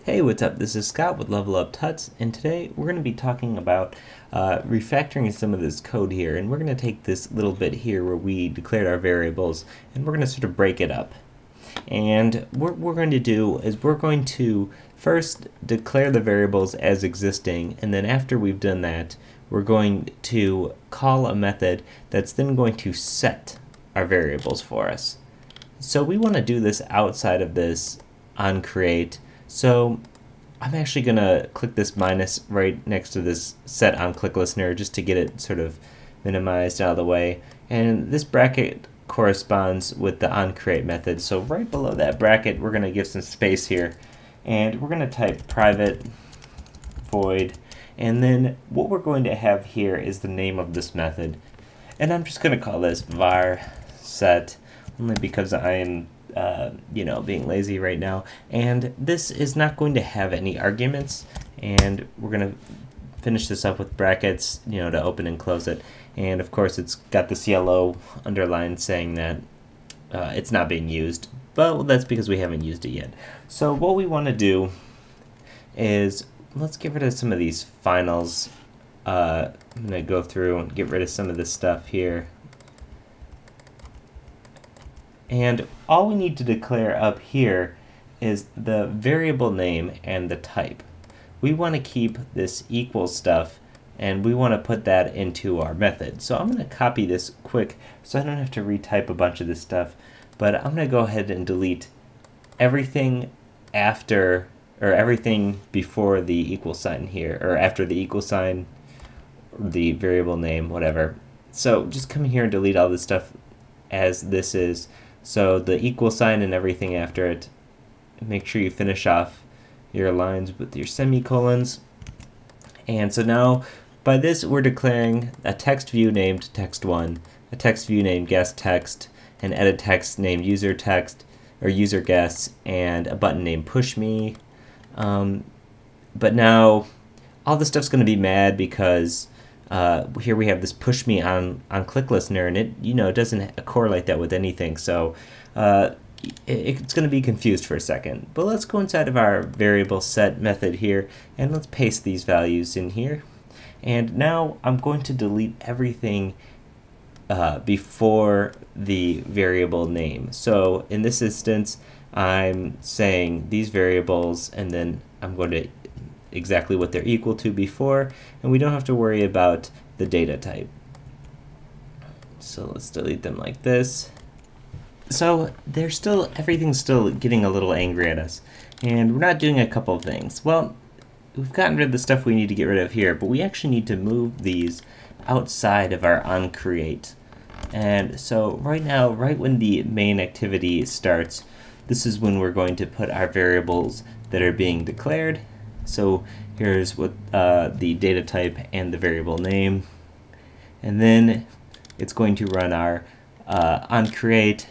Hey, what's up? This is Scott with Level Up Tuts, and today we're going to be talking about refactoring some of this code here, and we're going to take this little bit here where we declared our variables, and we're going to sort of break it up. And what we're going to do is we're going to first declare the variables as existing, and then after we've done that, we're going to call a method that's then going to set our variables for us. So we want to do this outside of this onCreate. So I'm actually going to click this minus right next to this set on click listener just to get it sort of minimized out of the way. And this bracket corresponds with the onCreate method. So right below that bracket, we're going to give some space here. And we're going to type private void. And then what we're going to have here is the name of this method. And I'm just going to call this var set, only because I am being lazy right now. And this is not going to have any arguments, and we're going to finish this up with brackets, to open and close it. And of course it's got this yellow underline saying that it's not being used, but that's because we haven't used it yet. So what we want to do is let's get rid of some of these finals. I'm going to go through and get rid of some of this stuff here. And all we need to declare up here is the variable name and the type. We want to keep this equal stuff, and we want to put that into our method. So I'm going to copy this quick so I don't have to retype a bunch of this stuff. But I'm going to go ahead and delete everything after, or everything before the equal sign here, or after the equal sign, the variable name, whatever. So just come here and delete all this stuff as this is. So the equal sign and everything after it. Make sure you finish off your lines with your semicolons. And so now by this we're declaring a text view named text1, a text view named guest text, an edit text named user text or user guess, and a button named push me. But now all this stuff's going to be mad because here we have this push me on click listener, and it doesn't correlate that with anything, so it's going to be confused for a second. But let's go inside of our variable set method here, and let's paste these values in here. And now I'm going to delete everything before the variable name. So in this instance, I'm saying these variables, and then I'm going to exactly what they're equal to before, and we don't have to worry about the data type. So let's delete them like this. So everything's still getting a little angry at us, and we're not doing a couple of things. Well, we've gotten rid of the stuff we need to get rid of here, but we actually need to move these outside of our onCreate. And so right now, right when the main activity starts, this is when we're going to put our variables that are being declared. So here's what the data type and the variable name, and then it's going to run our onCreate.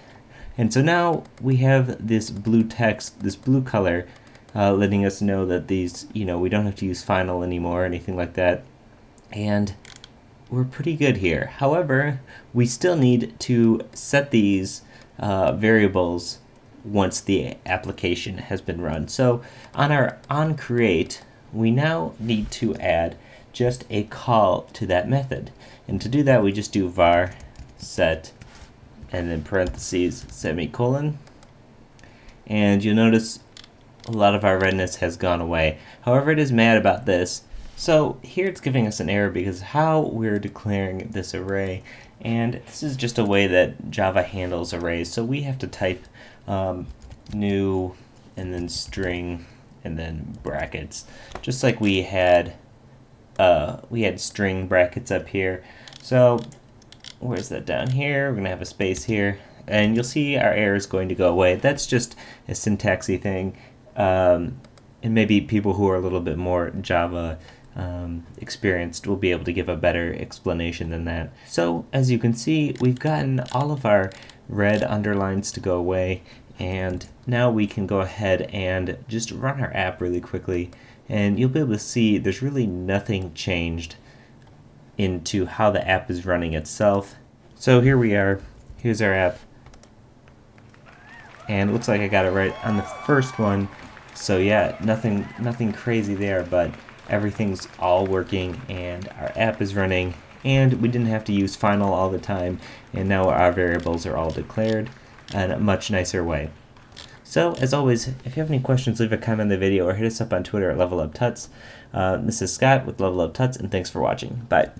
And so now we have this blue text, this blue color, letting us know that these, we don't have to use final anymore or anything like that, and we're pretty good here. However, we still need to set these variables once the application has been run. So on our onCreate, we now need to add just a call to that method. And to do that, we just do var set and then parentheses semicolon. And you'll notice a lot of our redness has gone away. However, it is mad about this. So here it's giving us an error because how we're declaring this array, and this is just a way that Java handles arrays. So we have to type new and then string and then brackets, just like we had string brackets up here. So where's that down here? We're gonna have a space here, and you'll see our error is going to go away. That's just a syntaxy thing, and maybe people who are a little bit more Java experienced will be able to give a better explanation than that. So as you can see, we've gotten all of our red underlines to go away, and now we can go ahead and just run our app really quickly, and you'll be able to see there's really nothing changed into how the app is running itself. So here we are, here's our app, and it looks like I got it right on the first one. So yeah, nothing crazy there, but everything's all working and our app is running, and we didn't have to use final all the time, and now our variables are all declared in a much nicer way. So, as always, if you have any questions, leave a comment in the video or hit us up on Twitter at LevelUpTuts. This is Scott with Level Up Tuts, and thanks for watching. Bye.